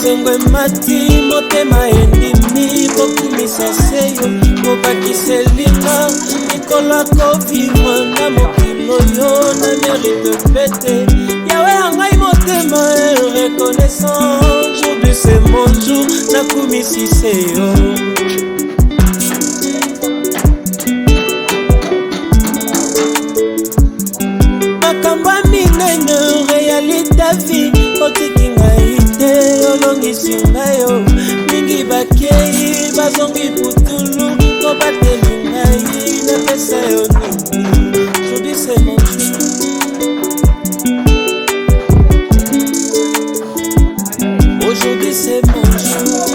esengo emati motema endimi kokumisa seyo kobakiselinga mikolo kovivre na mokilo yo na mérite pete yawe yangai motema reconnaissant aujourd'hui c'est mon jour nakumisi seyo makambo minene réalité vie otiki ngai te olongisi ngai yo mingi bakei bazongi putulu to bateli ngai napesa yo nini aujourd'hui c'est mon jour aujourd'hui c'est mon jour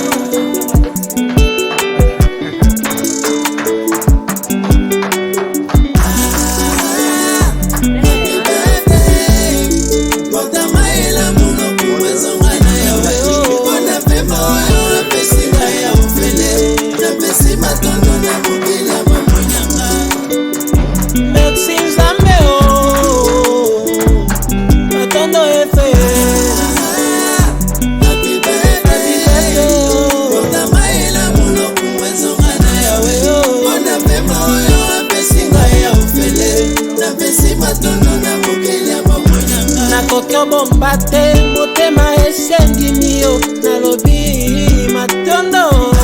nakokyo bomba te motema esengimi yo nalobi matondo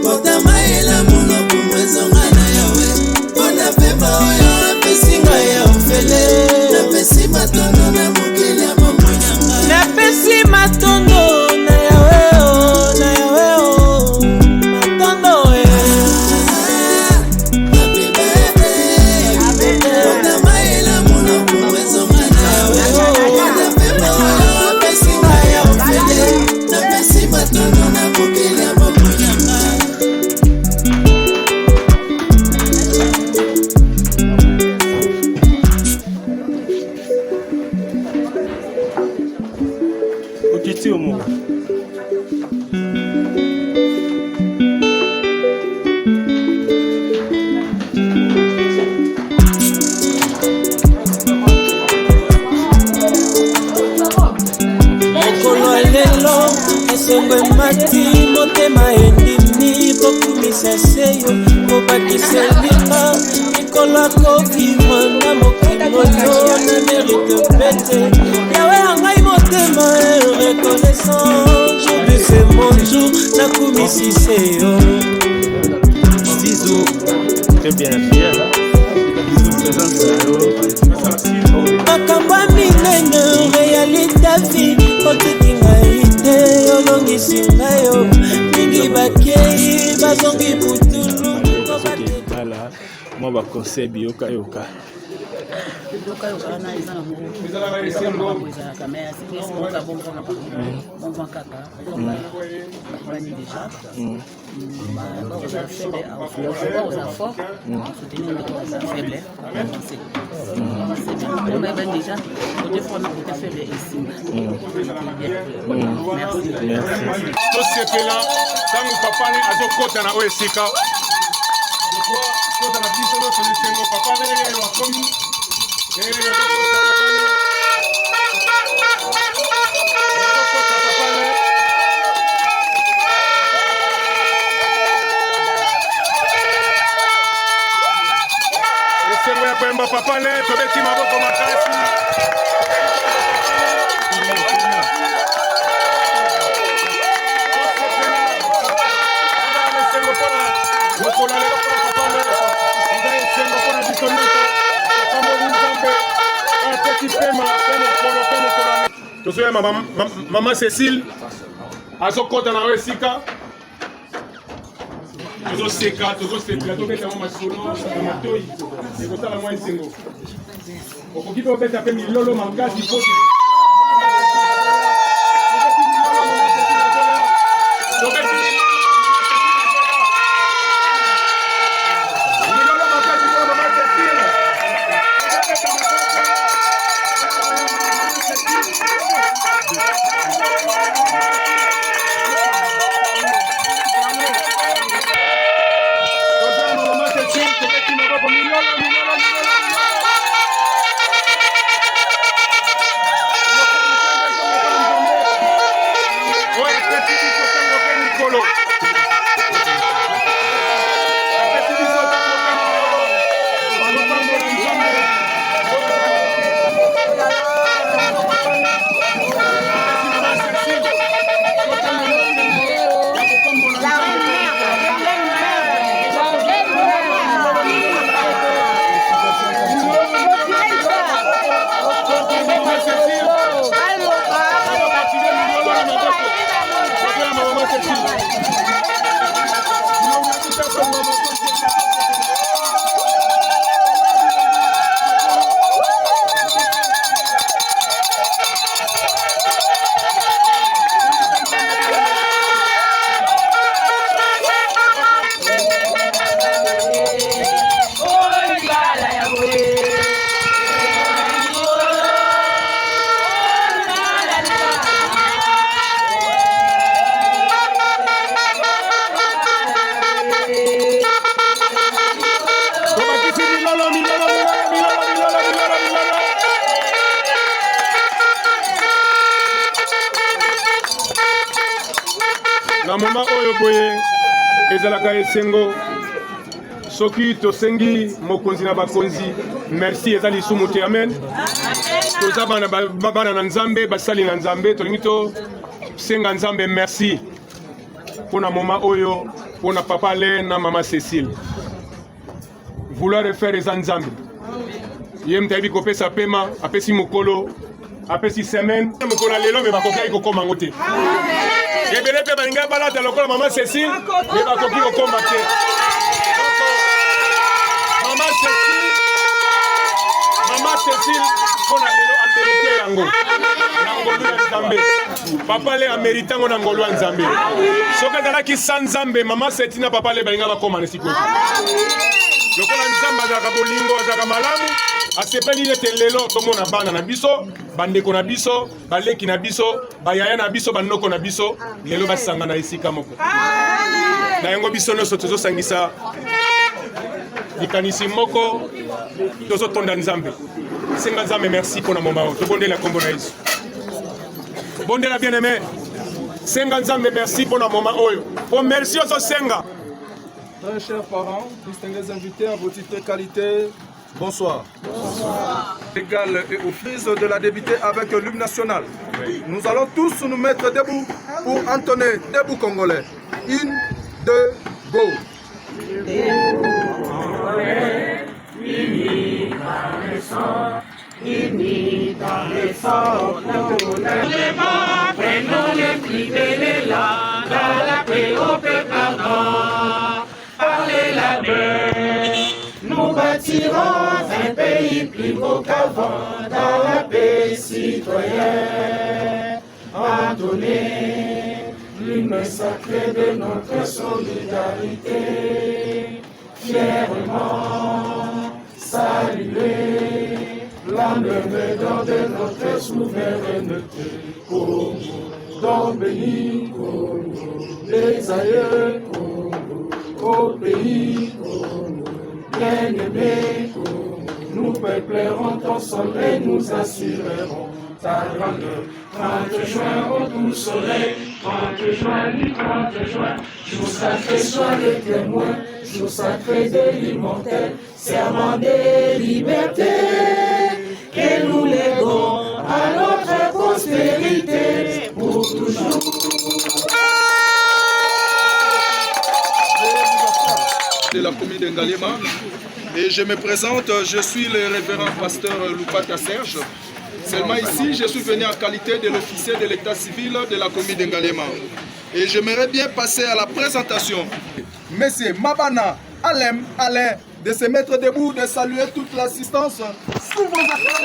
motema elamuno kumwezonga na yawe mpona pema oyo apesinga ya ofele napesi matondo na mokili ya bomonyanga napesi matondo na yawe o na yawe o matondo esengo emati motema endimi kokumisa seyo kobakiselinga mikolo kovivre na mokilo yo na mérite pete yawe yangai motema reconnaissant aujourd'hui c'est mon jour nakumisi seyo Zizou très bien Zizou présence makambo minene réalité vie otiki ngai te olongisi ngai yo mingi bakei bazongi putulu bala mwa baconseil biyokayoka wana eza na moko ezalaka me asikoka bonbona bonbon kaka bani déjà bakozala faible bakozala fort soutenir ndeko baza faible bani déjà côté fort na côté faible esimba merci tosepela ntango papane azokota na oyo esika kota na biso nyonso lisengo papane wakomi esengo ya koyemba papane tobeti maboko makasi mokolo lelo mpona papane eza esengo mpona biso nyonso akamboli nzambe ateki pema pe mokolo pe mokolo tozoya mama Cécile azokota na oyo esika tozoseka tozosepela tobeta mwa masolo na matoi ekosala mwa esengo okoki mpe obeta mpe milolo makasi po moma oyo boye ezalaka esengo soki tosengi mokonzi na bakonzi merci eza lisumu te amen toza bana na nzambe basali na nzambe tolingi tosenga nzambe merci mpona moma oyo mpona papa ale na mama Cécile vouloir faire eza nzambe ye moto ayebi kopesa pema apesi mokolo apesi semaine mokolo ya lelo me bakoki kokoma yango te ebele mpe balinga balata lokola mama Cécile me bakoki kokoma te mama Cécile mpona lelo amerite yango na ngolu ya nzambe papa le amerite yango na ngolu ya nzambe soki azalaki sa nzambe mama Cécile na papa le balinga bakoma na sikoyo lokola nzambe azalaka bolingo azalaka malamu asepeli nete lelo tomona bana na biso bandeko na biso baleki na biso bayaya na biso bandoko na biso lelo basanga na esika moko na yango biso nyonso tozosangisa likanisi moko tozotonda nzambe senga nzambe merci mpona moma oyo tobondela kombo na Yesu bondela bien aimé senga nzambe merci mpona moma oyo po merci ozosenga. Très chers parents, distingués invités à vos titres et qualités, bonsoir. Bonsoir. Égal et aux frises de la débutée avec l'hymne national. Nous allons tous nous mettre debout pour entonner debout congolais. 1, 2, go. Unis dans le sang, unis dans le sang, prenons les plis de l'élan, dans la paix au peuple ardent. Parlez la paix, nous bâtirons un pays plus beau qu'avant, dans la paix citoyenne. Entonner l'hymne sacré de notre solidarité, fièrement saluer l'emblème d'or de notre souveraineté. Congo, don béni, Congo, les aïeux, Congo, au pays, Congo, bien-aimé, Congo, nous peuplerons ton sol et nous assurerons ta grandeur. 30 juin au doux soleil, 30 juin du 30 juin, jour sacré soit le témoin, jour sacré de l'immortel, serment de liberté, que nous léguons à notre prospérité pour toujours. De la commune d'Engaliema, et je me présente, je suis le révérend pasteur Lupata Serge. Seulement ici, je suis venu en qualité de l'officier de l'état civil de la commune d'Engaliema. Et j'aimerais bien passer à la présentation. Monsieur Mabana Alain de se mettre debout, de saluer toute l'assistance sous vos acclamations.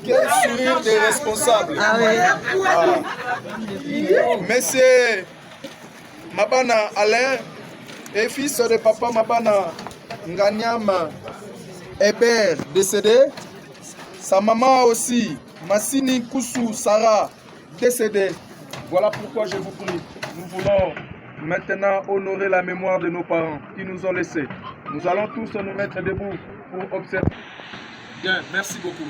Quel sourire des responsables. Monsieur Mabana Alain est fils de papa Mabana Nganyam Hébert décédé. Sa maman aussi, Massini Koussou Sarah décédée. Voilà pourquoi je vous prie. Nous voulons maintenant honorer la mémoire de nos parents qui nous ont laissés. Nous allons tous nous mettre debout pour observer. Bien, merci beaucoup.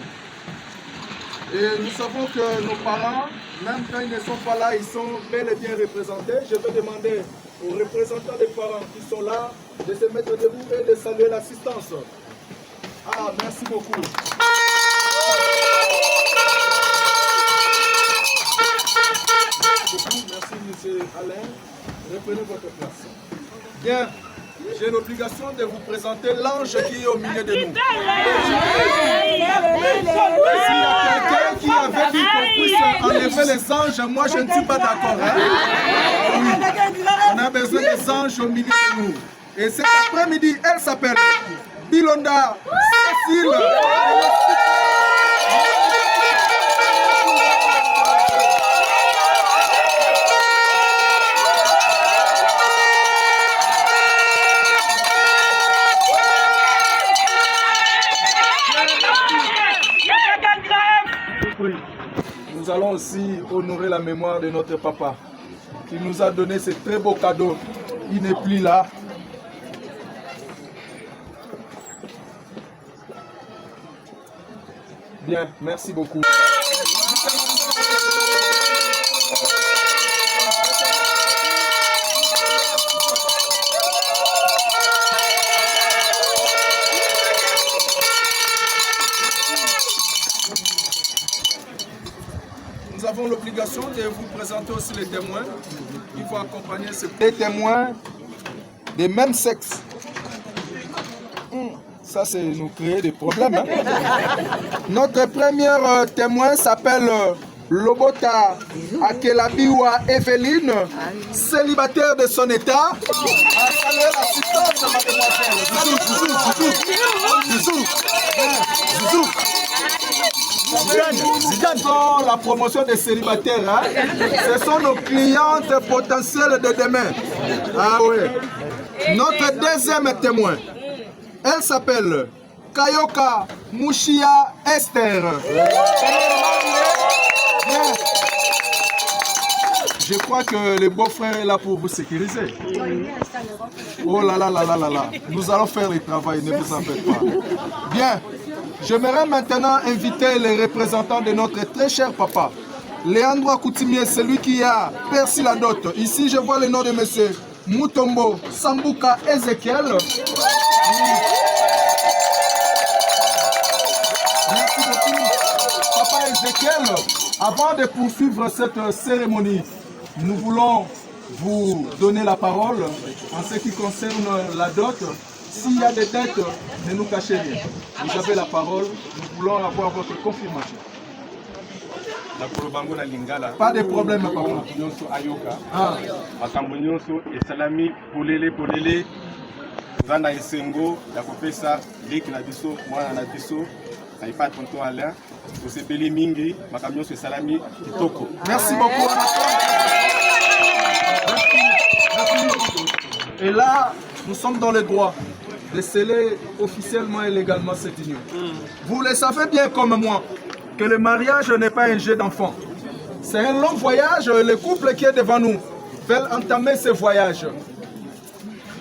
Et nous savons que nos parents, même quand ils ne sont pas là, ils sont bel et bien représentés. Je vais demander aux représentants des parents qui sont là de se mettre debout et de saluer l'assistance. Ah, merci beaucoup. Merci, monsieur Alain. Reprenez votre place. Bien. J'ai l'obligation de vous présenter l'ange qui est au milieu de nous. S'il y a quelqu'un qui avait dit qu'on puisse enlever les anges, moi je ne suis pas d'accord. Hein? Oui. On a besoin des anges au milieu de nous. Et cet après-midi, elle s'appelle Bilonda Cécile. nous allons aussi honorer la mémoire de notre papa qui nous a donné ce très beau cadeau. Il n'est plus là. Bien, merci beaucoup. Nous avons l'obligation de vous présenter aussi les témoins. Il faut accompagner ces témoins des mêmes sexes. Ça, c'est nous créer des problèmes. Hein? Notre premier témoin s'appelle Lobota Akelabiwa Evelyne, célibataire de son état. À saluer l'assistance, mademoiselle. La promotion des célibataires, hein? Ce sont nos clientes potentielles de demain. Ah oui. Notre deuxième témoin, elle s'appelle Kayoka Mouchia Esther. Je crois que le beau-frère est là pour vous sécuriser. Oh là là là là là là. Nous allons faire le travail, ne vous en faites pas. Bien. J'aimerais maintenant inviter les représentants de notre très cher papa, Léandro Akoutimie, celui qui a perçu la dot. Ici, je vois le nom de monsieur Mutombo Sambuka Ezekiel. Merci beaucoup, papa Ezekiel. Avant de poursuivre cette cérémonie, nous voulons vous donner la parole en ce qui concerne la dot. S'il y a des dettes, ne nous cachez rien. Vous avez la parole, nous voulons avoir votre confirmation. Pas de problème, papa. Ah. Salami polele polele zana esengo ya kopesa leki na biso mwana na biso na ipa tonton Alain osepeli mingi makamyo so salami kitoko. Merci beaucoup. Et là, nous sommes dans le droit de sceller officiellement et légalement cette union. Vous le savez bien comme moi que le mariage n'est pas un jeu d'enfant. C'est un long voyage et le couple qui est devant nous veulent entamer ce voyage.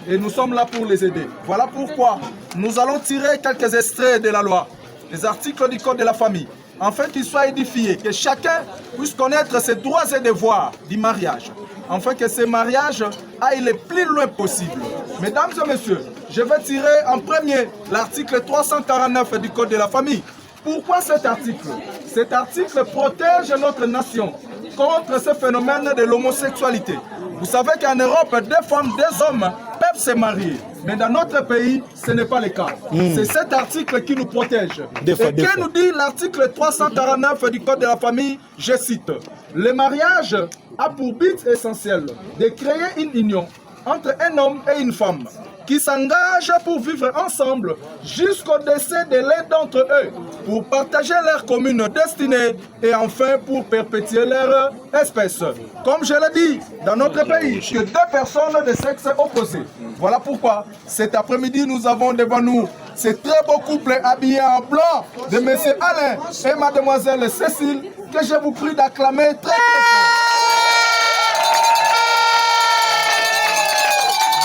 Et nous sommes là pour les aider. Voilà pourquoi nous allons tirer quelques extraits de la loi, les articles du code de la famille, afin qu'ils soient édifiés, que chacun puisse connaître ses droits et devoirs du mariage, afin que ce mariage aille le plus loin possible. Mesdames et messieurs, je vais tirer en premier l'article 349 du code de la famille. Pourquoi cet article? Cet article protège notre nation contre ce phénomène de l'homosexualité. Vous savez qu'en Europe, deux femmes, deux hommes peuvent se marier. Mais dans notre pays, ce n'est pas le cas. C'est cet article qui nous protège. Et que nous dit l'article 349 du Code de la famille? Je cite. Le mariage a pour but essentiel de créer une union entre un homme et une femme qui s'engagent pour vivre ensemble jusqu'au décès de l'un d'entre eux, pour partager leur commune destinée et enfin pour perpétuer leur espèce. Comme je l'ai dit, dans notre pays, que deux personnes de sexe opposé. Voilà pourquoi cet après-midi, nous avons devant nous ce très beau couple habillé en blanc de M. Alain et Mademoiselle Cécile, que je vous prie d'acclamer très très fort.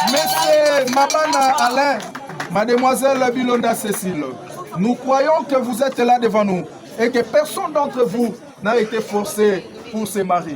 Monsieur Mabana Alain, Mademoiselle Bilonda Cécile, nous croyons que vous êtes là devant nous et que personne d'entre vous n'a été forcé pour se marier.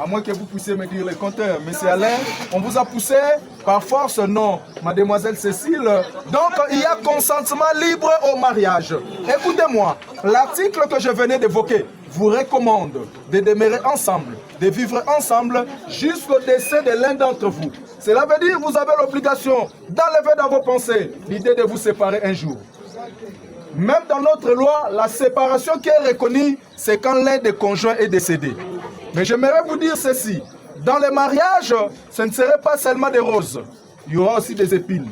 À moins que vous puissiez me dire le contraire. Monsieur Alain, on vous a poussé par force? Non. Mademoiselle Cécile, donc il y a consentement libre au mariage. Écoutez-moi, l'article que je venais d'évoquer vous recommande de demeurer ensemble, de vivre ensemble jusqu'au décès de l'un d'entre vous. Cela veut dire que vous avez l'obligation d'enlever dans vos pensées l'idée de vous séparer un jour. Même dans notre loi, la séparation qui est reconnue, c'est quand l'un des conjoints est décédé. Mais j'aimerais vous dire ceci. Dans le mariage, ce ne serait pas seulement des roses. Il y aura aussi des épines.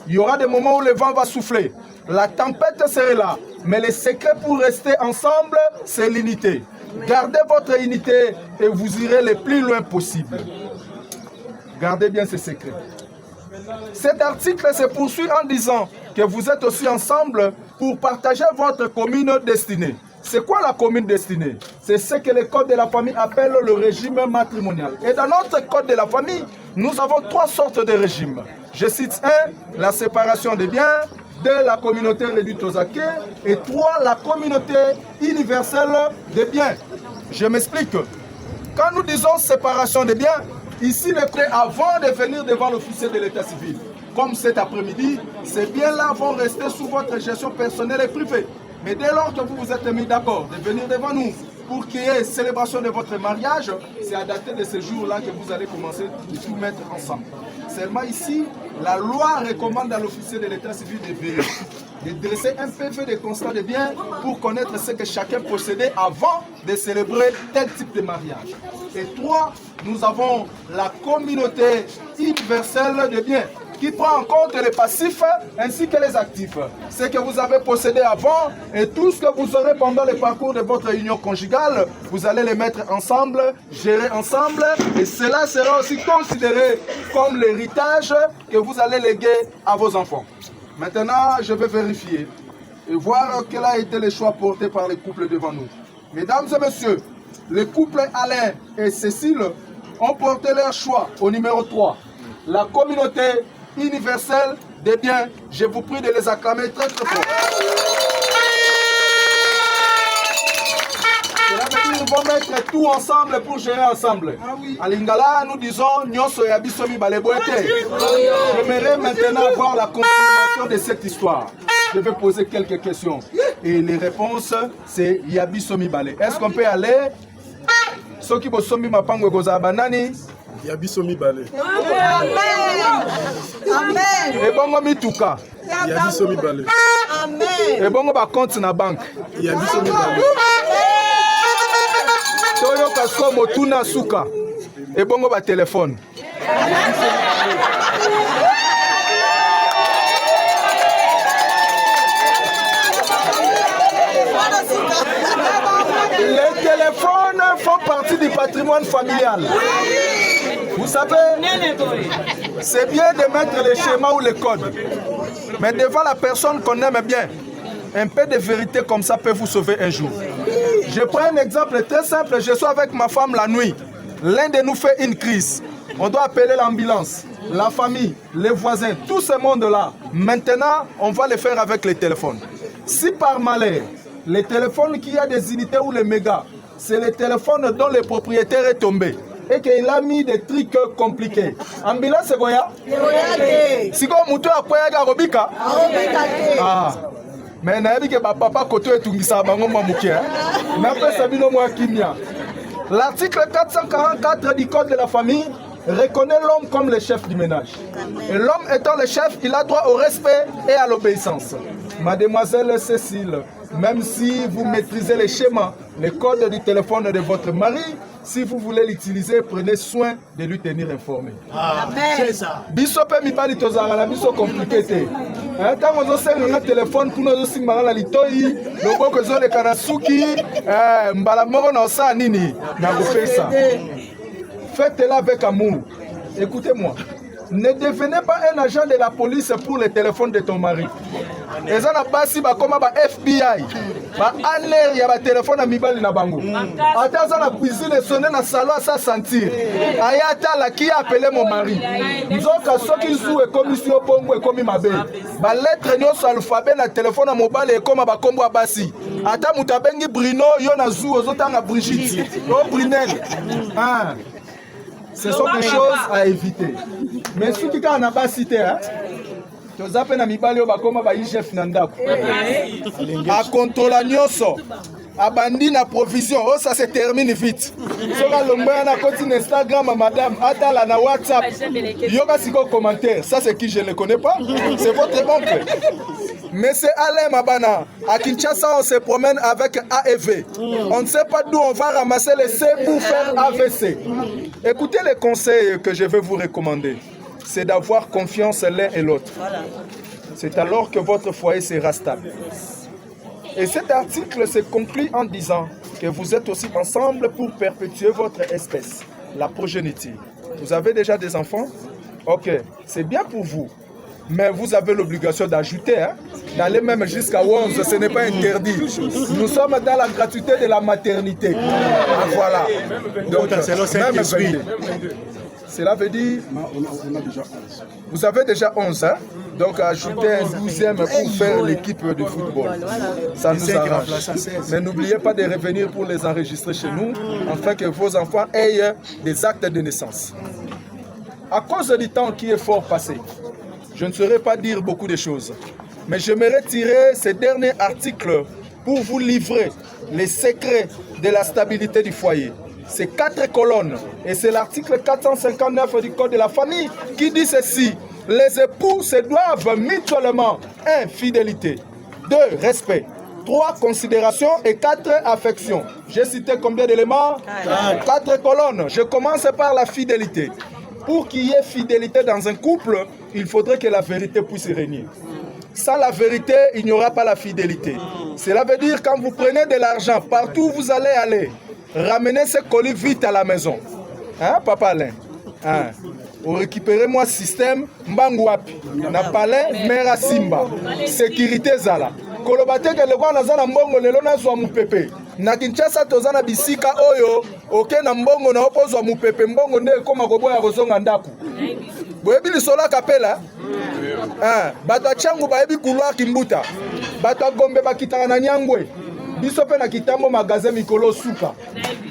Il y aura des moments où le vent va souffler. La tempête serait là. Mais le secret pour rester ensemble, c'est l'unité. Gardez votre unité et vous irez le plus loin possible. Gardez bien ce secret. Cet article se poursuit en disant que vous êtes aussi ensemble pour partager votre commune destinée. C'est quoi la commune destinée? C'est ce que le code de la famille appelle le régime matrimonial. Et dans notre code de la famille, nous avons 3 sortes de régimes. Je cite 1, la séparation des biens, 2, la communauté réduite aux acquis, et 3, la communauté universelle des biens. Je m'explique. Quand nous disons séparation des biens, ici le prêt avant de venir devant l'officier de l'état civil, comme cet après-midi, ces biens-là vont rester sous votre gestion personnelle et privée. Mais dès lors que vous vous êtes mis d'accord de venir devant nous pour qu'il y ait célébration de votre mariage, c'est à dater de ce jour-là que vous allez commencer de tout mettre ensemble. Seulement ici, la loi recommande à l'officier de l'état civil de dresser un PV de constat de biens pour connaître ce que chacun possédait avant de célébrer tel type de mariage. Et 3, nous avons la communauté universelle de biens qui prend en compte les passifs ainsi que les actifs. Ce que vous avez possédé avant et tout ce que vous aurez pendant le parcours de votre union conjugale, vous allez les mettre ensemble, gérer ensemble, et cela sera aussi considéré comme l'héritage que vous allez léguer à vos enfants. Maintenant, je vais vérifier et voir quel a été le choix porté par les couples devant nous. Mesdames et messieurs, les couples Alain et Cécile ont porté leur choix au numéro 3. La communauté universelle des biens. Je vous prie de les acclamer très très fort. Cela veut dire qu'ils vont mettre tout ensemble pour gérer ensemble. À Lingala, nous disons Nyonso Yabisomi Baleboete. J'aimerais maintenant avoir la confirmation de cette histoire. Je vais poser quelques questions. Et les réponses, c'est Yabisomi Balé. Est-ce qu'on peut aller? Ceux qui bosomi mapango goza banani. Yabisomi Balé. Amen. Et bongo mituka. Yabisomi Balé. Amen. Et bongo ba compte na banque. Yabisomi Balé. Toyo kasko motuna suka. Et bongo ba téléphone. Les téléphones font partie du patrimoine familial. Vous savez, c'est bien de mettre les schémas ou les codes. Mais devant la personne qu'on aime bien, un peu de vérité comme ça peut vous sauver un jour. Je prends un exemple très simple. Je suis avec ma femme la nuit. L'un de nous fait une crise. On doit appeler l'ambulance, la famille, les voisins, tout ce monde-là. Maintenant, on va le faire avec les téléphones. Si par malheur, les téléphones qui a des unités ou les mégas, c'est les téléphones dont le propriétaire est tombé et qu'il a mis des trucs compliqués. Ambulance, c'est quoi? Si vous avez un robika, ah. Mais je papa côté l'article 444 du code de la famille reconnaît l'homme comme le chef du ménage. Et l'homme étant le chef, il a droit au respect et à l'obéissance. Mademoiselle Cécile, même si vous maîtrisez les schémas, les codes du téléphone de votre mari, si vous voulez l'utiliser, prenez soin de lui tenir informé. Amen. Bisope mi bali tozala la biso compliqué. Tant on ose un téléphone pour nous aussi malala litoi, loko ko zone kanasuki, mbala moko na sa nini na ça. Faites-la avec amour. Écoutez-moi. Ne devenez pas un agent de la police pour le téléphone de ton mari. Et ça n'a pas si comme FBI. Il y a un téléphone à Mibali na bango. Attends, ça la cuisine sonné dans le salon à sentir. Ayata la qui a appelé mon mari. Nous avons ceux qui jouent comme ici au Pongo et comme ma belle. La lettre nous sur l'alphabet na téléphone à mobile et comme à Combo Abassi. Attends, Moutabengi Bruno, Yona Zou, aux autres à Brigitte. Oh Brunel. Ah. Ce sont des choses à éviter. Mais ce qui est en bas cité, tu as appelé à Mibali au Bakoma Baïchef Nandako. À contrôler Nyoso, à bandi na provision, oh ça se termine vite. Si on a le continue Instagram à madame, Atala na WhatsApp, yoga siko commentaire, ça c'est qui je ne connais pas, c'est votre oncle. Mais c'est Alain Mabana. À Kinshasa, on se promène avec AEV. On ne sait pas d'où on va ramasser les C pour faire AVC. Écoutez les conseils que je vais vous recommander. C'est d'avoir confiance l'un et l'autre. C'est alors que votre foyer sera stable. Et cet article se conclut en disant que vous êtes aussi ensemble pour perpétuer votre espèce, la progéniture. Vous avez déjà des enfants? Ok, c'est bien pour vous. mais vous avez l'obligation d'ajouter, hein, d'aller même jusqu'à 11, ce n'est pas interdit. Nous sommes dans la gratuité de la maternité. Ah, voilà. Donc, même 22. Cela veut dire, vous avez déjà 11, hein? Donc ajoutez un 12e pour faire l'équipe de football. Ça nous arrange. Mais n'oubliez pas de revenir pour les enregistrer chez nous, afin que vos enfants aient des actes de naissance. À cause du temps qui est fort passé, je ne saurais pas dire beaucoup de choses, mais j'aimerais tirer ces derniers articles pour vous livrer les secrets de la stabilité du foyer. C'est 4 colonnes et c'est l'article 459 du Code de la famille qui dit ceci. Les époux se doivent mutuellement 1. Fidélité, 2. Respect, 3. Considération et 4. Affection. J'ai cité combien d'éléments? 4 colonnes. Je commence par la fidélité. Pour qu'il y ait fidélité dans un couple, il faudrait que la vérité puisse régner. Sans la vérité, il n'y aura pas la fidélité. Cela veut dire quand vous prenez de l'argent, partout où vous allez aller, ramenez ce colis vite à la maison. Hein, Papa Alain? Hein? Récupérez-moi système Mbangwapi. Na palais Mera Simba. Sécurité Zala. Kolobate que le roi Nazana Mbongo lelo na zwa mupepe. Na Kinshasa tozana bisika oyo, oke na mbongo na opozwa mupepe mbongo nde koma koboya kozonga ndaku. Boyebi lisola kapela. Bato changu bayebi couloir kimbuta. Bato gombe bakitaka na nyangwe. Biso pe na kitambo magasin mikolo suka.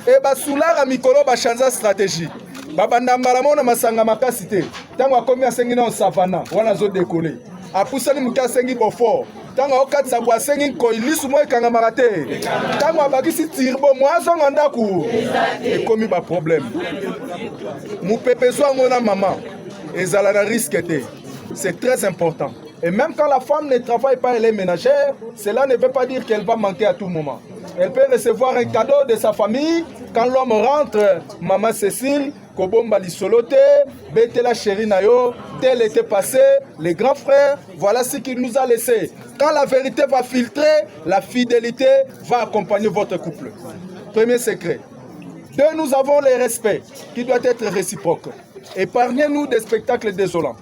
E basulara mikolo ba chanza stratégie. Babanda mbala mona masanga makasi te. Tango akomi asengi na savana, wana zo décoller. Apusani muka sengi bofort. Tango okatisa bwa sengi ko ilisu mo ekanga marate. Tango abakisi tirbo mo azonga ndaku. Ekomi ba problème. Mu pepezo ngona maman. Ezala na risque te. C'est très important. Et même quand la femme ne travaille pas, elle est ménagère, cela ne veut pas dire qu'elle va manquer à tout moment. Elle peut recevoir un cadeau de sa famille. Quand l'homme rentre, maman Cécile, Kobomba Lisolote, Betela Chéri Nayo, tel était passé, les grands frères, voilà ce qu'il nous a laissé. Quand la vérité va filtrer, la fidélité va accompagner votre couple. Premier secret. 2, nous avons le respect qui doit être réciproque. Épargnez-nous des spectacles désolants.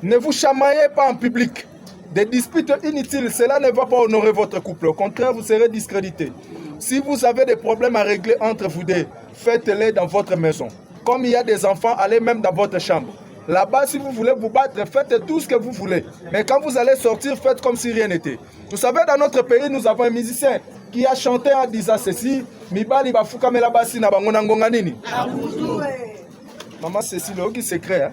Ne vous chamaillez pas en public. Des disputes inutiles, cela ne va pas honorer votre couple. Au contraire, vous serez discrédité. Si vous avez des problèmes à régler entre vous deux, faites-les dans votre maison. Comme il y a des enfants, allez même dans votre chambre. Là-bas, si vous voulez vous battre, faites tout ce que vous voulez. Mais quand vous allez sortir, faites comme si rien n'était. Vous savez, dans notre pays, nous avons un musicien qui a chanté en disant ceci. Mibali bafuka melabasi na bango ngonga nini. Maman Cécile, qui secret, hein?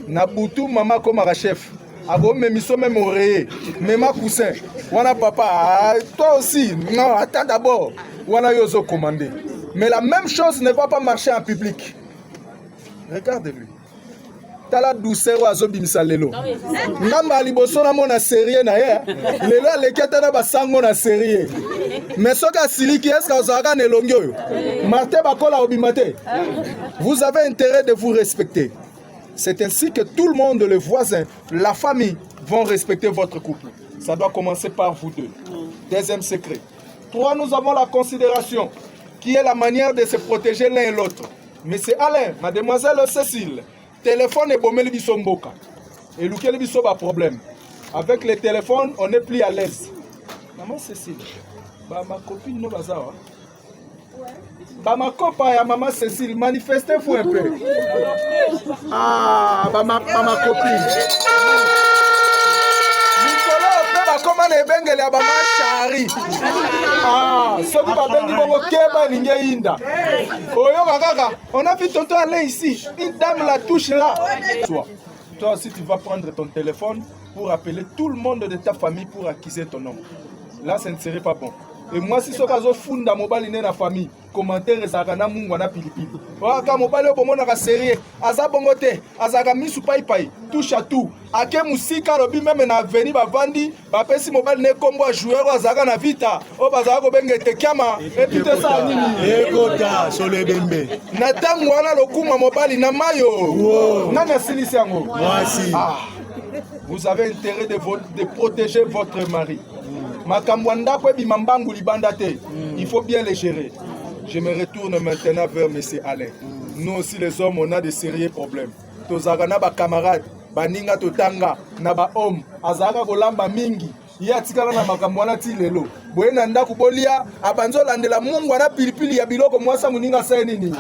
Nabutu maman comme un chef. Abo memiso même oreiller. Mema coussin. Wana papa, toi aussi. Non, attends d'abord. Wana yozo commandé. Mais la même chose ne va pas marcher en public. Regardez-lui. T'as la douceur à Zobimisa lelo. Ngamba liboso na mona sérieux na ye. Lelo leketa na basango na sérieux. Mais soka siliki est-ce que ozaka ne longyo? Martin bakola obimate. Vous avez intérêt de vous respecter. C'est ainsi que tout le monde, les voisins, la famille, vont respecter votre couple. Ça doit commencer par vous deux. Deuxième secret. 3, nous avons la considération, qui est la manière de se protéger l'un et l'autre. Monsieur Alain, mademoiselle Cécile, téléphone et bomé le bisomboka. Et l'ouké le biso ba problème. Avec les téléphones, on n'est plus à l'aise. Maman Cécile, bah, ma copine no bazawa. Bah, ma copain et maman Cécile, manifestez-vous un peu. Ah, bah, ma copine. Nicolas, comment les bengels à maman Chari. Ah, ce que va bengi bongo keba ninge inda. Oyo kaka, on a vu tonton aller ici. Une dame la touche là. Toi aussi, tu vas prendre ton téléphone pour appeler tout le monde de ta famille pour acquiser ton nom. Là, ce ne serait pas bon. Et moi, si ce cas funda mobile dans la famille, commentaire ezakana mungu na pilipili. Waka mobile obo mona ka sérieux, aza bongote, azaka misu pai pai, touche à tout. Ake musika lobi même na veni ba vandi, ba pesi mobile ne kombo joueur azaka na vita, o bazaka ko bengete kiama, et puis ça nini. Ekota sole bembe. Na tangu wana lokuma mobile na mayo. Nani asilisi yango? Voici. Vous avez intérêt de protéger votre mari. Il faut bien les gérer. Je me retourne maintenant vers M. Alain. Nous aussi les hommes, on a de sérieux problèmes. Tozagana ba camarades, baninga totanga na ba homme azalaka kolamba mingi ye atikala na makambo wana ti lelo boye na ndako bolia abanzo landela mungu wana pilipili ya biloko mwasa muninga sa nini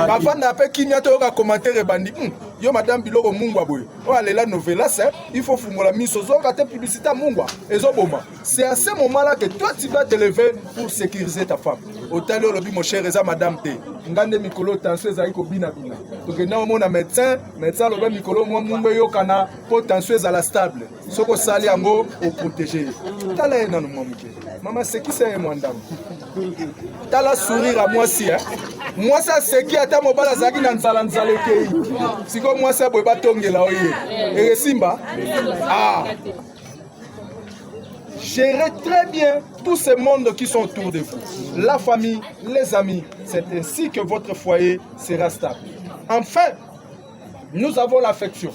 bafanda ape kimia toyoka commentaire bandi yo madame biloko mungu aboye o alela novelas il faut fungola miso zoka te publicité mungu ezoboma c'est à ce moment là que toi tu dois te lever pour sécuriser ta femme otali olobi mon cher eza madame te ngande mikolo tension ezali kobina bina tokenda omona médecin alobi mikolo mwa mungu eyokana po tension ezala stable soko sali yango oprotégé tala ye nano mwa moke mama sekisa ye mwa ndambo tala sourire a mwasi mwasi aseki ata mobala azalaki na nzala ekei sikoyo mwasi aboye batongela oye eresimba gérez très bien tout ce monde qui sont autour de vous. La famille, les amis, c'est ainsi que votre foyer sera stable. Enfin, nous avons l'affection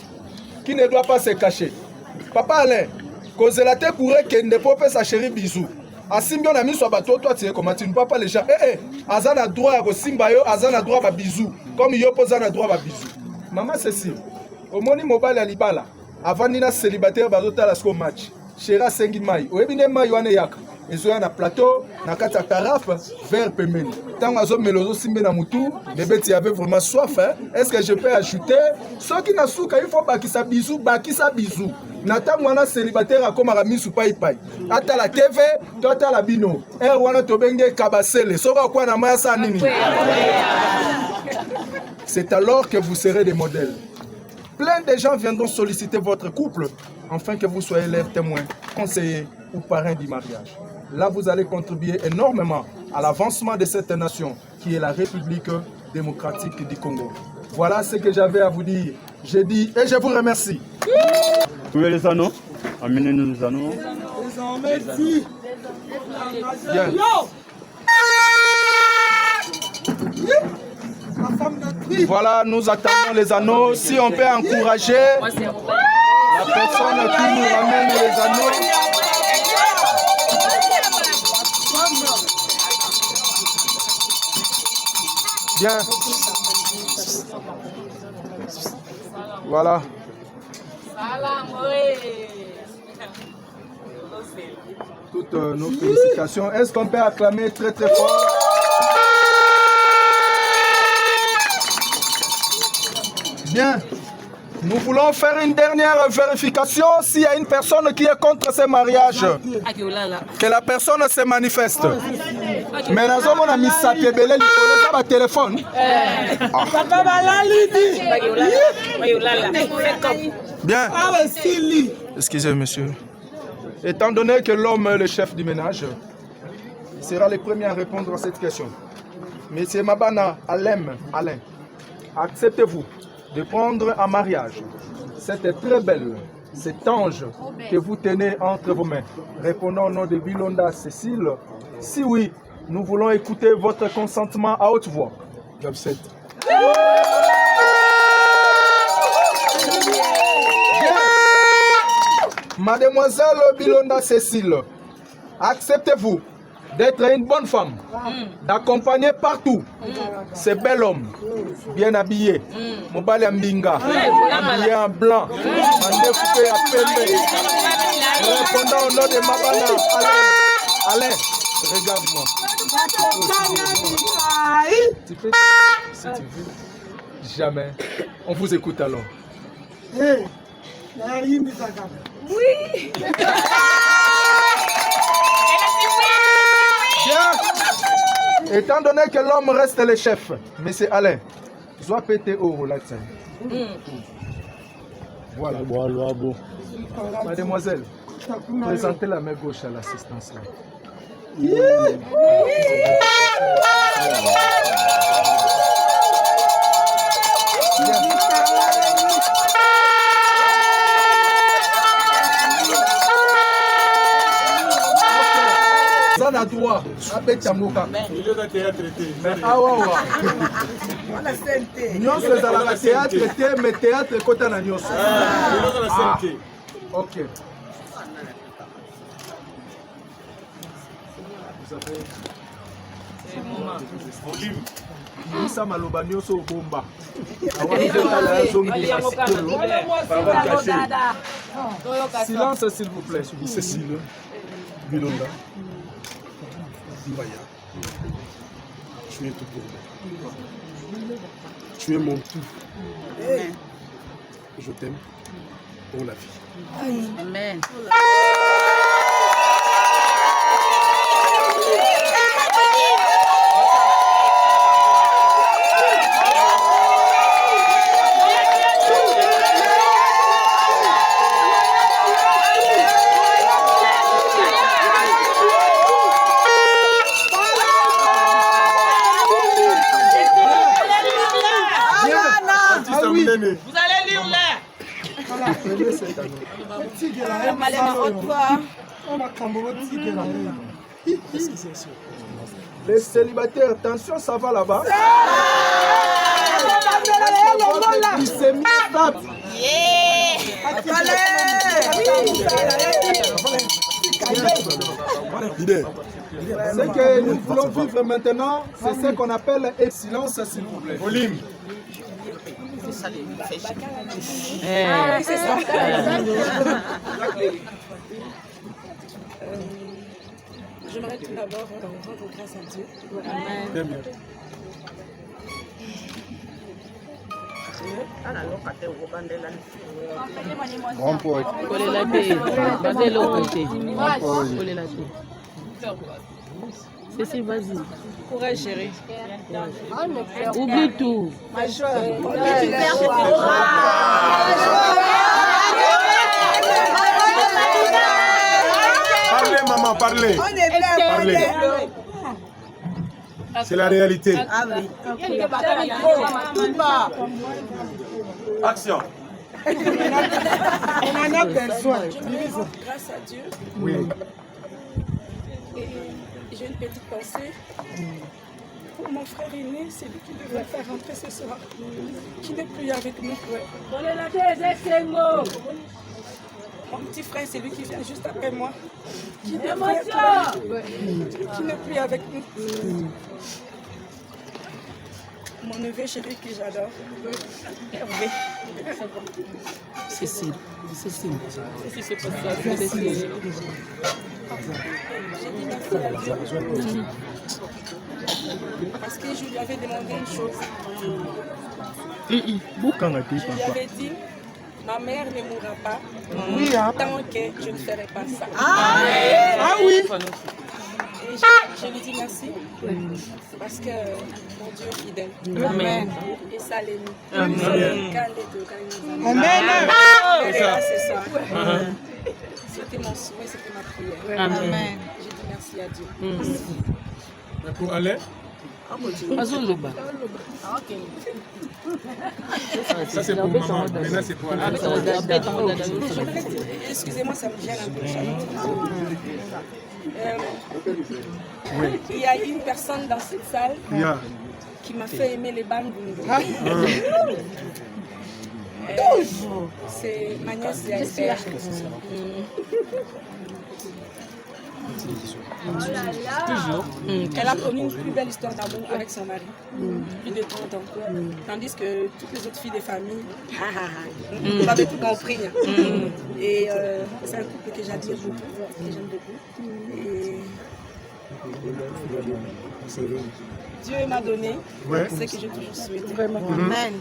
qui ne doit pas se cacher. Papa Alain, cause la tête pourrait qu'elle ne peut pas sa chérie bisou. Asimbi on a mis sur bateau, toi tu es comment tu ne peux pas les gens. Azan a droit à Simba yo, Azan a droit à bisou. Comme yo pose a droit à bisou. Maman Cécile, au moni mobile à Libala, avant Nina célibataire bazota la score match. Chéra sengi mai oyebine mai wana yaka ezoya na plateau na kati ya carafe vert pembeni ntango azomela ozosimbe na mutu nebeti avait vraiment soif est-ce que je peux ajouter soki na suka il faut bakisa bisou na ntango wana célibataire akomaka misu paipai atala tv to atala bino ere wana tobenge kabasele soki akwa na mai asa nini c'est alors que vous serez des modèles. Plein de gens viendront solliciter votre couple afin que vous soyez leurs témoins, conseillers ou parrains du mariage. Là, vous allez contribuer énormément à l'avancement de cette nation qui est la République démocratique du Congo. Voilà ce que j'avais à vous dire. J'ai dit et je vous remercie. Trouvez les anneaux. Amenez-nous les anneaux. Bien. Voilà, nous attendons les anneaux. Si on peut encourager la personne qui nous ramène les anneaux. Bien. Voilà. Toutes nos félicitations. Est-ce qu'on peut acclamer très très fort? Bien. Nous voulons faire une dernière vérification s'il y a une personne qui est contre ce mariage. Que la personne se manifeste. Mais nous avons un message qui est téléphone. Bien. Excusez, monsieur. Étant donné que l'homme est le chef du ménage, il sera le premier à répondre à cette question. Monsieur Mabana Alain, acceptez-vous de prendre en mariage cette très belle, cet ange que vous tenez entre vos mains? Répondons au nom de Bilonda Cécile. Si oui, nous voulons écouter votre consentement à haute voix. J'accepte. Mademoiselle Bilonda Cécile, acceptez-vous d'être une bonne femme, d'accompagner partout ces bel homme, bien habillé, Mobali Mbinga, habillé en blanc, répondant au nom de Mabana. Allez, regarde-moi. Si tu veux, jamais. On vous écoute alors. Oui. Bien. Étant donné que l'homme reste le chef, monsieur Alain, doit péter au roulant. Voilà. Mademoiselle, présentez la main gauche à l'assistance. Zana droit, abeta moka. Mais awa. Nyonso ezalaka théâtre te, mais théâtre kota na nyonso. Ok. Vous avez Isa maloba nyonso bomba. Silence s'il vous plaît. Cécile Bilonda Mbaya. Tu es tout pour moi. Tu es mon tout. Je t'aime pour la vie. Amen. Vous allez lire l'air. Les célibataires, attention, ça va là-bas. Ce que nous voulons vivre maintenant, c'est ce qu'on appelle silence, s'il vous plaît. Volume. C'est ça. J'aimerais tout d'abord rendre grâce à Dieu. Amen. Grand poète. Cécile, vas-y. Courage, chérie. Oublie tout. Parlez, maman, parlez. Parlez. C'est la réalité. Action. On en a besoin. Grâce à Dieu. Oui. Et j'ai une petite pensée pour mon frère aîné, c'est lui qui devrait faire rentrer ce soir, qui n'est plus avec nous. Mon petit frère, c'est lui qui vient juste après moi, qui n'est plus avec nous. Mon neveu chéri que j'adore, Hervé. Cécile. Cécile. J'ai dit merci à Dieu. Parce que je lui avais demandé une chose. Je lui avais dit, ma mère ne mourra pas tant que je ne ferai pas ça. Ah oui. Et je lui dis merci parce que mon Dieu est fidèle. Amen. Et ça l'est mis. Amen. Amen. C'est ça. C'était mon souhait, c'était ma prière. Amen. J'ai dit merci à Dieu. Pour aller. Azuluba. Ça c'est pour maman. Maintenant c'est pour aller. Excusez-moi, ça me gêne un peu. Il y a une personne dans cette salle qui m'a fait aimer les bandes. C'est ma nièce Esther. Toujours. Elle a connu une plus belle histoire d'amour avec son mari, plus de 30 ans. Tandis que toutes les autres filles des familles, vous avez tout compris. Et c'est un couple que j'admire beaucoup, que j'aime beaucoup. Et Dieu m'a donné ce que j'ai toujours souhaité. Amen.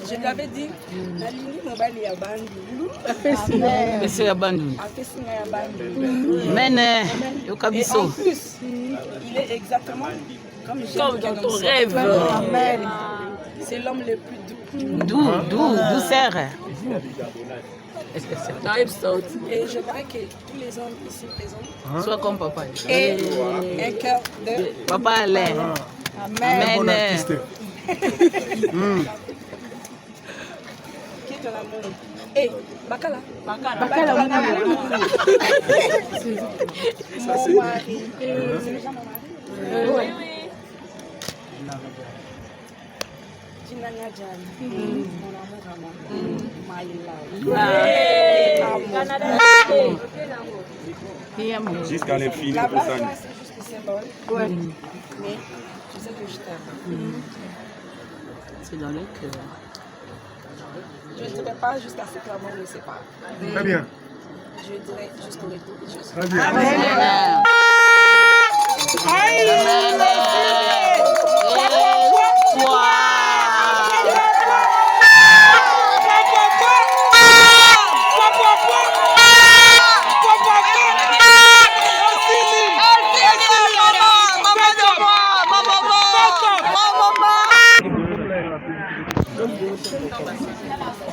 Je lui avais dit, Nalini mobali ya bandi. Monsieur Yabandou. Afesinga ya bandi. Mene, Et en Yokabiso. plus, il est exactement comme Comme dans ton rêve. Amen. C'est l'homme le plus doux. Douceur. Et j'aimerais que tous les hommes ici présents Sois comme papa. aient un cœur de Papa Alain. Bon Amen. artiste. qui est ton amour. Et Bakala. Bakala, mon mari. C'est déjà mon mari. Oui. Jinanya Jan. Mon amour à moi. My love. Jusqu'à les filles La pour base, ça. là, c'est juste que c'est parole. Ouais. Mais je sais que je t'aime. C'est dans le cœur. Je ne dirais pas jusqu'à ce que la mort nous sépare. Très bien. Je dirais jusqu'au retour de Jésus. Très bien. Amen.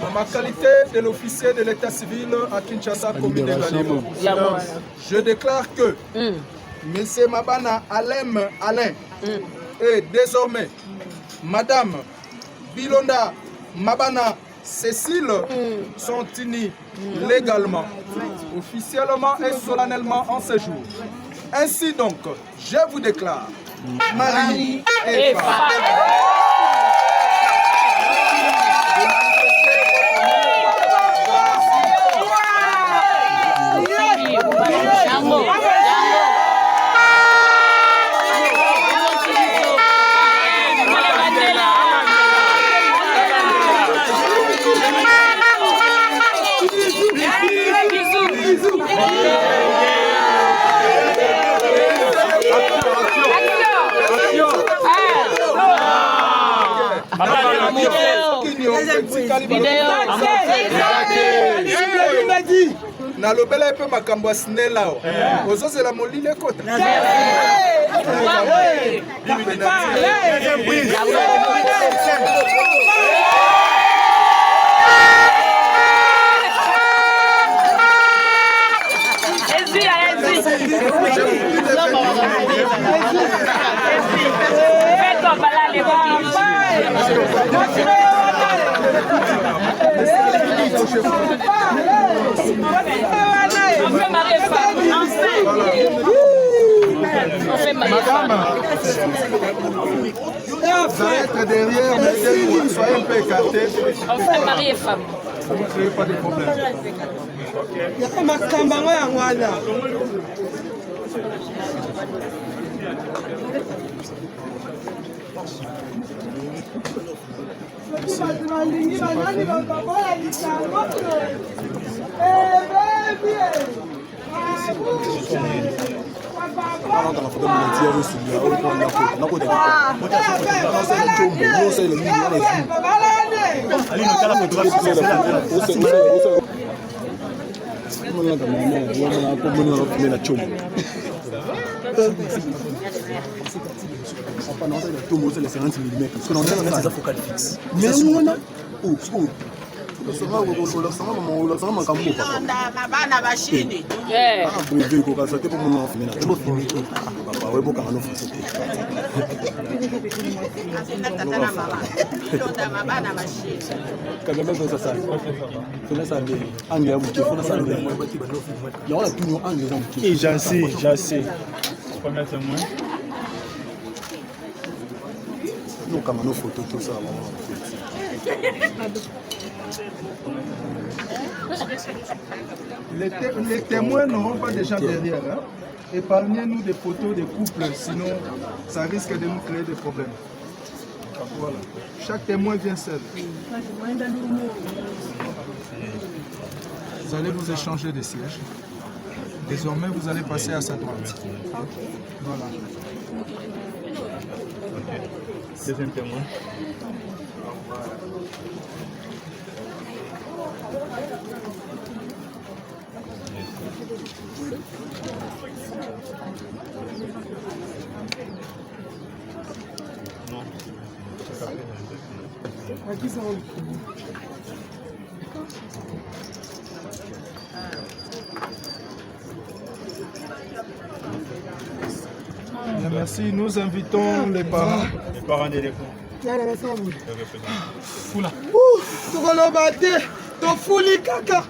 En ma qualité de l'officier de l'état civil à Kinshasa, commune de Galimo, je déclare que M. Mabana Alain et désormais Madame Bilonda Mabana Cécile sont unis légalement, officiellement et solennellement en ce jour. Ainsi donc, je vous déclare mari et femme. nalobela pe makambo ya sinela ozozela molile ekota Vous allez être derrière, mettez-vous, soyez un peu écartés. On fait mari et femme. Vous ne créez pas de problème. J'en sais. Nous, comme nos photos, tout ça. Les témoins n'auront pas de gens derrière. Hein? Épargnez-nous des photos des couples, sinon ça risque de nous créer des problèmes. Voilà. Chaque témoin vient seul. Vous allez vous échanger des sièges. Désormais, vous allez passer à sa droite. Voilà. Deuxième témoin. Bien, merci. Nous invitons les parents. Les parents des défauts. Fula. Tofuli kaka.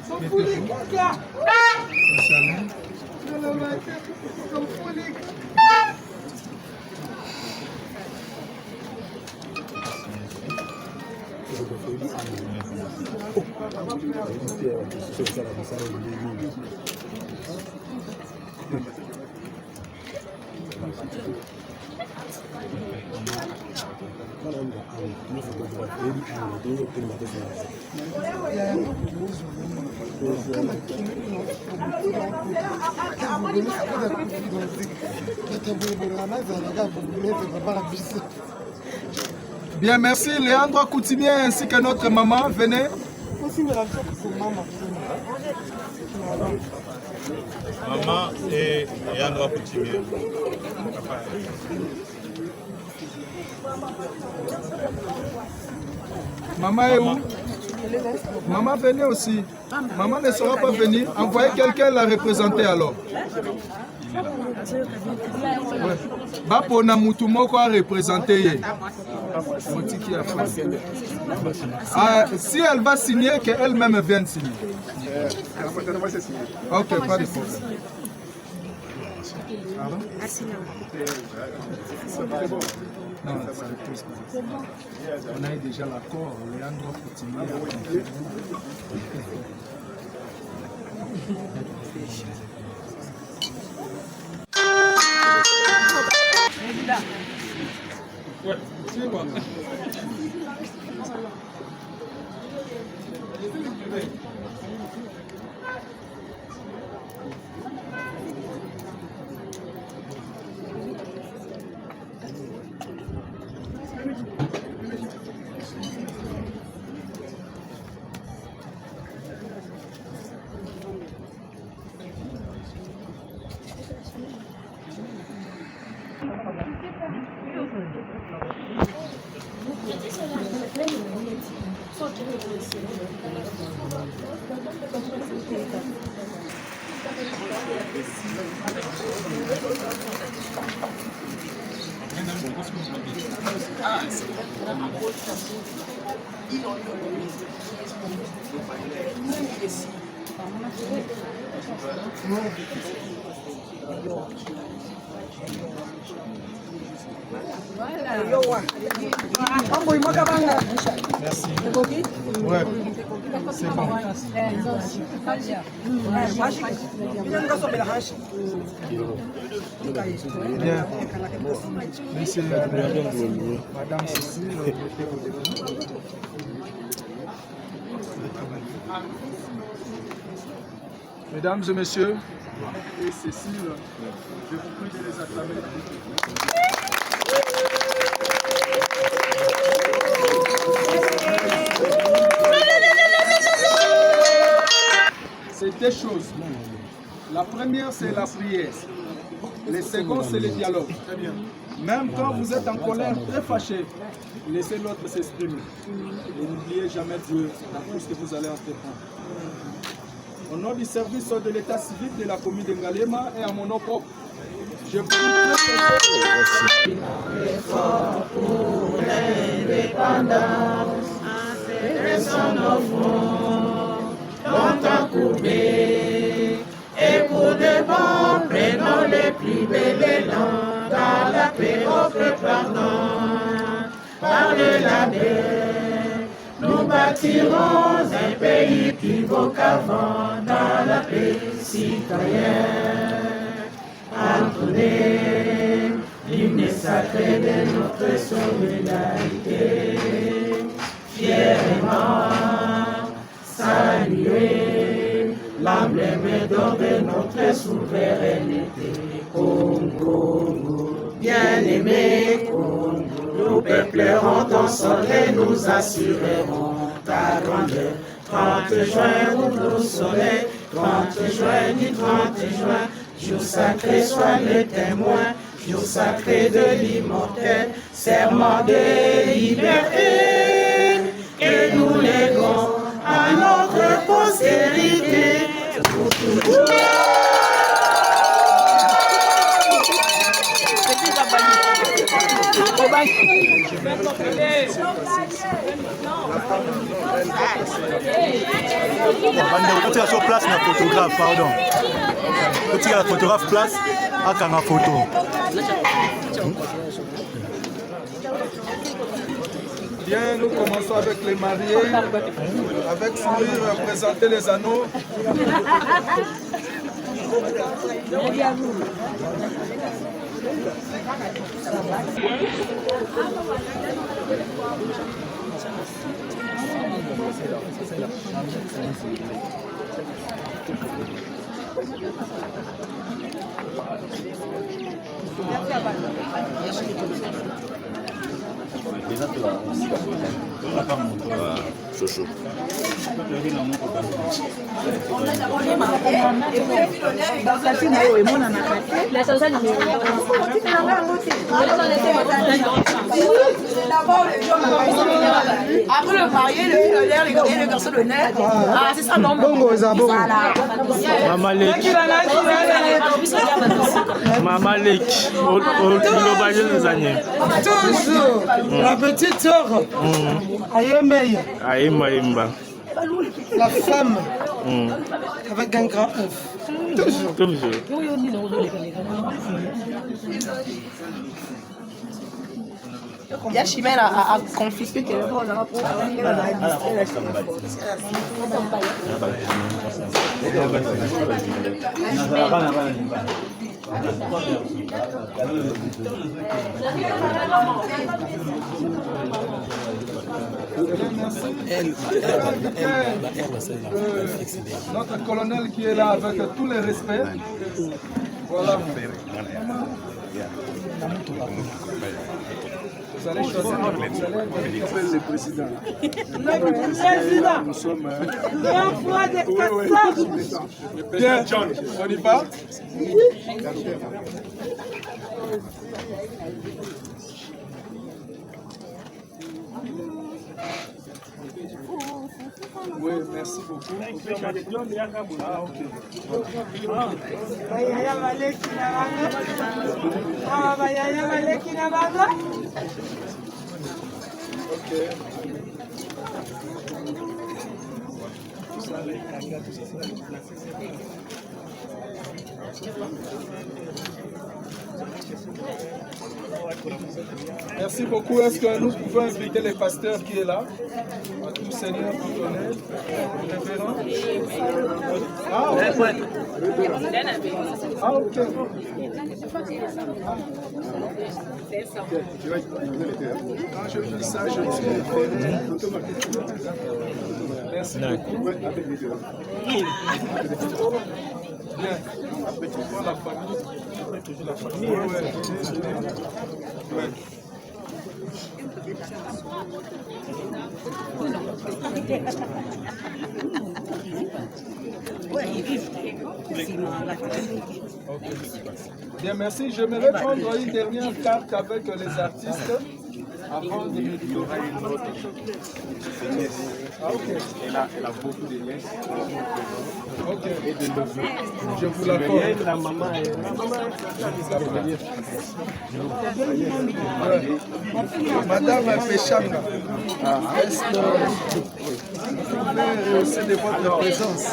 Tofuli kaka. Bien, merci Léandre Coutumier ainsi que notre maman. Venez. Maman et Léandre Coutumier. Maman est où? Maman, venez aussi. Maman ne sera pas venue. Envoyez quelqu'un la représenter alors. Ouais. Bapona Moutoumoko a représenté. Si elle va signer, qu'elle-même vienne signer. Ok, pas de problème. Non, on a déjà l'accord. Léandre Coutumier. Ouais, c'est quoi? Merci. Ouais. C'est bon. Bien. Monsieur, Madame Cécile, Mesdames et messieurs, et Cécile, je vous prie de les acclamer. C'est deux choses. La première, c'est la prière. Le second, c'est le dialogue. Même quand vous êtes en colère, très fâché, laissez l'autre s'exprimer. Et n'oubliez jamais Dieu dans tout ce que vous allez entreprendre. Au nom du service de l'état civil de la commune de Ngalema et à mon nom propre, je vous prie pour l'indépendance, intéressons nos fonds, longtemps courbés, et pour de bon, prenons les plus belles élans, dans la paix offre pardon, par la paix, nous bâtirons un pays plus beau qu'avant, dans la paix citoyenne. Entonner l'hymne sacré de notre solidarité, fièrement saluer l'emblème d'or de notre souveraineté. Congo, bien-aimé Congo, nous peuplerons ton sol et nous assurerons ta grandeur. 30 juin, ouvre le soleil, 30 juin, ni 30 juin, jour sacré soit le témoin, jour sacré de l'immortel, serment de liberté, que nous léguons à notre postérité pour toujours. Quand tu es sur place, la photographe, pardon. Quand tu as la photographe place, à la photo. Bien, nous commençons avec les mariés, avec sourire, présenter les anneaux. Chouchou. Après le marié, le millionnaire et le garçon d'honneur. Ah, c'est ça, non? Voilà. Maman Lek. Maman Lek. Toujours. La petite sœur. Ayemei. Aïmaïmba. La femme. Avec un grand œuf. Toujours. Toujours. Yachimel a confisqué quelqu'un. Notre colonel qui est là avec tous les respects. Voilà. Vous allez choisir le président. Le président. Nous sommes. Bien, John, on y va? Oui, merci beaucoup. Ah, ok. Merci beaucoup. Est-ce que nous pouvons inviter les pasteurs qui est là? À tout Seigneur, colonel, révérend. Ah, ok. Ah, ok. Quand je dis ça, je suis merci beaucoup. Bien. Après, tu prends la famille. Toujours la famille. Ouais. Bien, merci. J'aimerais prendre une dernière carte avec les artistes avant de me dire. Ah, ok. Elle a beaucoup de liens. Ok. Et de neveux. Je vous l'accorde. La maman est. Madame Péchanga, est-ce que vous pouvez rehausser de votre présence?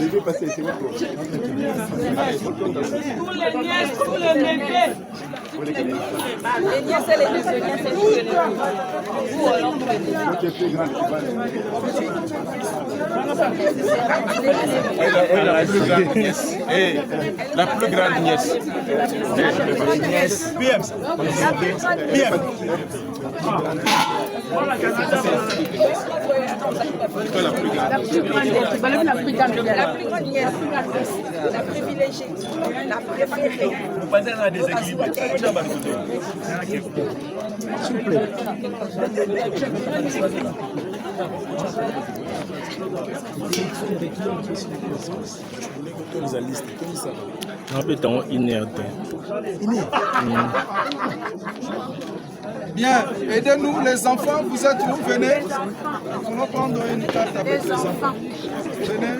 Je vais passer, c'est bon. Tous les nièces, tous les neveux. Les nièces et les neveux. La plus grande nièce. PM. La plus grande nièce, la privilégiée, la préférée. Vous passez dans la déséquilibre. S'il vous plaît. Bien, aidez-nous les enfants, vous êtes où? Venez. Nous allons prendre une carte avec les enfants. Venez.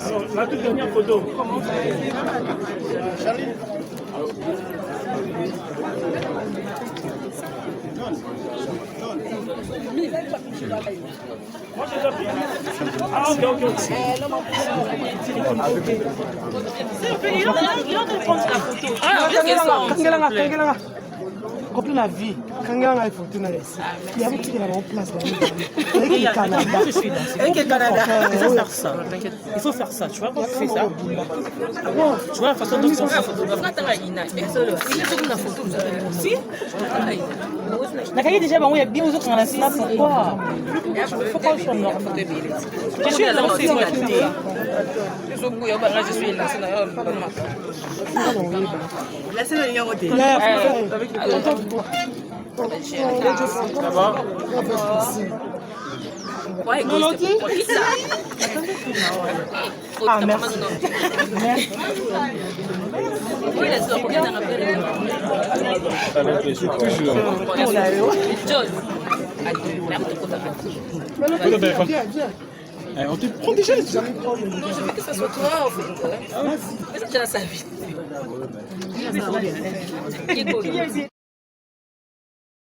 Alors, la toute dernière photo. Charlie. Moi, j'ai déjà pris. Ah, ok. Il est en train de prendre la photo. Ah, Copie la vie. Quand il y a une photo, il y a un petit qui est en place. Il y a Canada. Je suis là. Avec le Canada. Il faut faire ça. Il faut faire ça. Tu vois, quand tu fais ça. Tu vois la façon dont on fait la photo. Si. Nakaya déjà, il y a bien aux autres dans la snap. Pourquoi? Pourquoi je suis en ordre? Je suis lancé, moi. Je suis lancé. La scène est en hôtel. Ça va? Ah, merci. On te prend déjà. Non, je veux que ça soit toi, en fait. Mais ça, tu as sa vie.